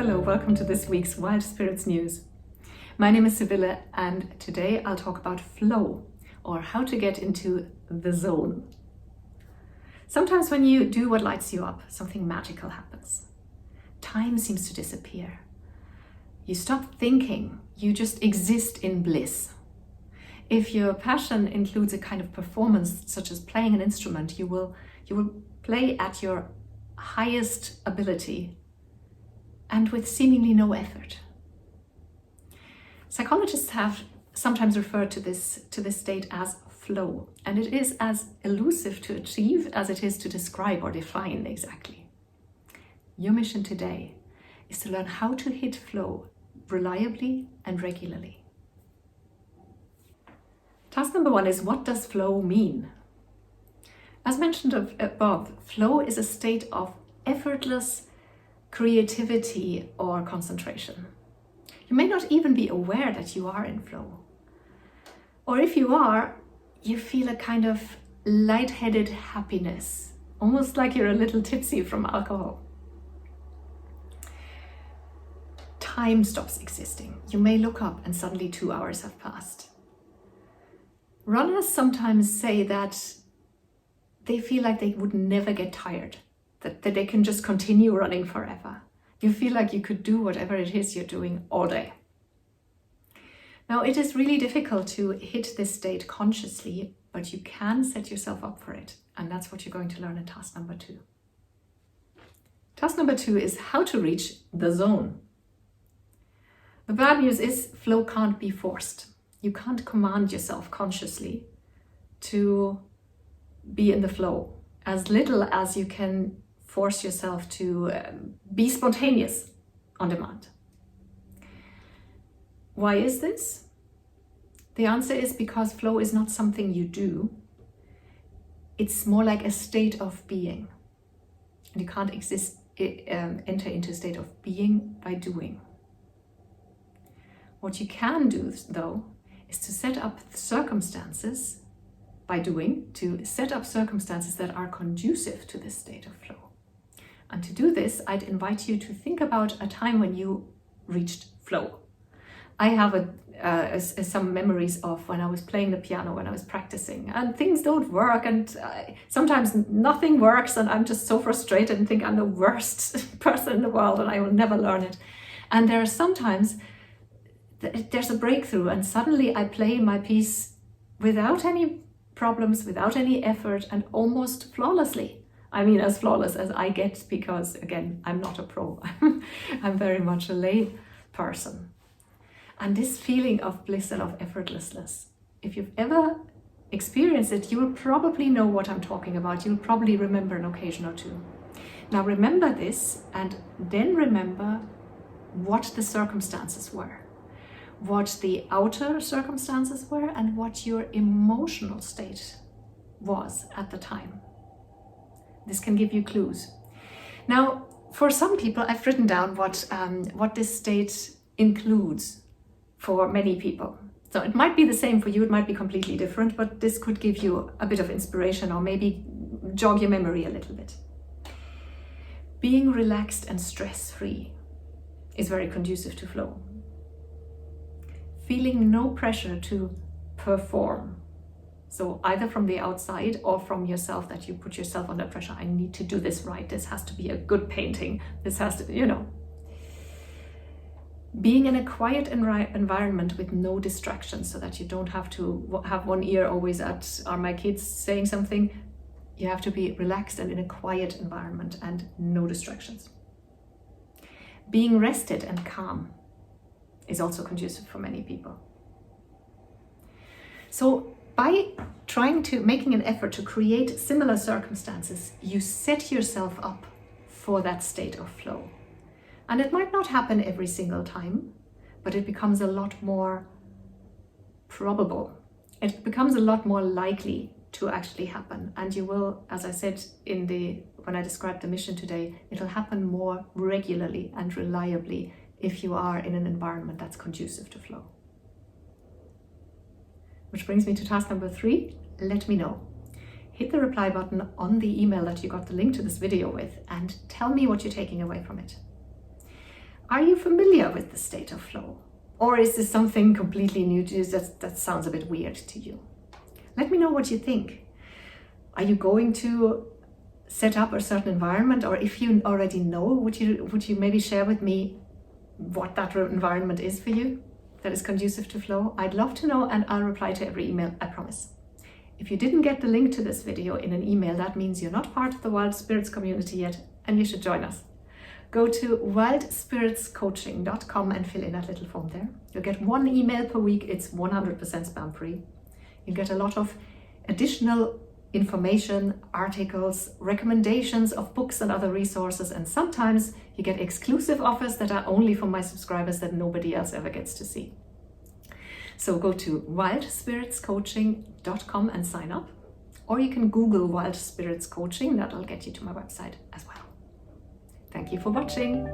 Hello, welcome to this week's Wild Spirits News. My name is Sibylle and today I'll talk about flow, or how to get into the zone. Sometimes when you do what lights you up, something magical happens. Time seems to disappear. You stop thinking, you just exist in bliss. If your passion includes a kind of performance, such as playing an instrument, you will play at your highest ability and with seemingly no effort. Psychologists have sometimes referred to this state as flow, and it is as elusive to achieve as it is to describe or define exactly. Your mission today is to learn how to hit flow reliably and regularly. Task number 1 is, what does flow mean? As mentioned above, flow is a state of effortless creativity or concentration. You may not even be aware that you are in flow. Or if you are, you feel a kind of lightheaded happiness, almost like you're a little tipsy from alcohol. Time stops existing. You may look up and suddenly 2 hours have passed. Runners sometimes say that they feel like they would never get tired, that they can just continue running forever. You feel like you could do whatever it is you're doing all day. Now, it is really difficult to hit this state consciously, but you can set yourself up for it. And that's what you're going to learn in task number 2. Task number 2 is how to reach the zone. The bad news is flow can't be forced. You can't command yourself consciously to be in the flow, as little as you can force yourself to be spontaneous on demand. Why is this? The answer is because flow is not something you do. It's more like a state of being. And you can't enter into a state of being by doing. What you can do, though, is to set up circumstances by doing, to set up circumstances that are conducive to this state of flow. And to do this, I'd invite you to think about a time when you reached flow. I have some memories of when I was playing the piano, when I was practicing, and things don't work, and sometimes nothing works, and I'm just so frustrated and think I'm the worst person in the world and I will never learn it. And there are sometimes there's a breakthrough, and suddenly I play my piece without any problems, without any effort, and almost flawlessly. I mean, as flawless as I get, because again, I'm not a pro. I'm very much a lay person. And this feeling of bliss and of effortlessness, if you've ever experienced it, you will probably know what I'm talking about. You'll probably remember an occasion or two. Now remember this, and then remember what the circumstances were, what the outer circumstances were, and what your emotional state was at the time. This can give you clues. Now, for some people, I've written down what this state includes for many people. So it might be the same for you, it might be completely different, but this could give you a bit of inspiration or maybe jog your memory a little bit. Being relaxed and stress-free is very conducive to flow. Feeling no pressure to perform. So either from the outside or from yourself, that you put yourself under pressure. I need to do this right. This has to be a good painting. This has to, Being in a quiet environment with no distractions, so that you don't have to have one ear always at, are my kids saying something? You have to be relaxed and in a quiet environment and no distractions. Being rested and calm is also conducive for many people. So by making an effort to create similar circumstances, you set yourself up for that state of flow. And it might not happen every single time, but it becomes a lot more probable. It becomes a lot more likely to actually happen. And you will, as I said when I described the mission today, it'll happen more regularly and reliably if you are in an environment that's conducive to flow. Which brings me to task number 3, let me know. Hit the reply button on the email that you got the link to this video with and tell me what you're taking away from it. Are you familiar with the state of flow? Or is this something completely new to you that sounds a bit weird to you? Let me know what you think. Are you going to set up a certain environment, or if you already know, would you maybe share with me what that environment is for you that is conducive to flow? I'd love to know, and I'll reply to every email, I promise. If you didn't get the link to this video in an email, that means you're not part of the Wild Spirits community yet, and you should join us. Go to wildspiritscoaching.com and fill in that little form there. You'll get 1 email per week. It's 100% spam free. You'll get a lot of additional information, articles, recommendations of books and other resources, and sometimes you get exclusive offers that are only for my subscribers that nobody else ever gets to see. So go to wildspiritscoaching.com and sign up, or you can Google Wild Spirits Coaching. That'll get you to my website as well. Thank you for watching.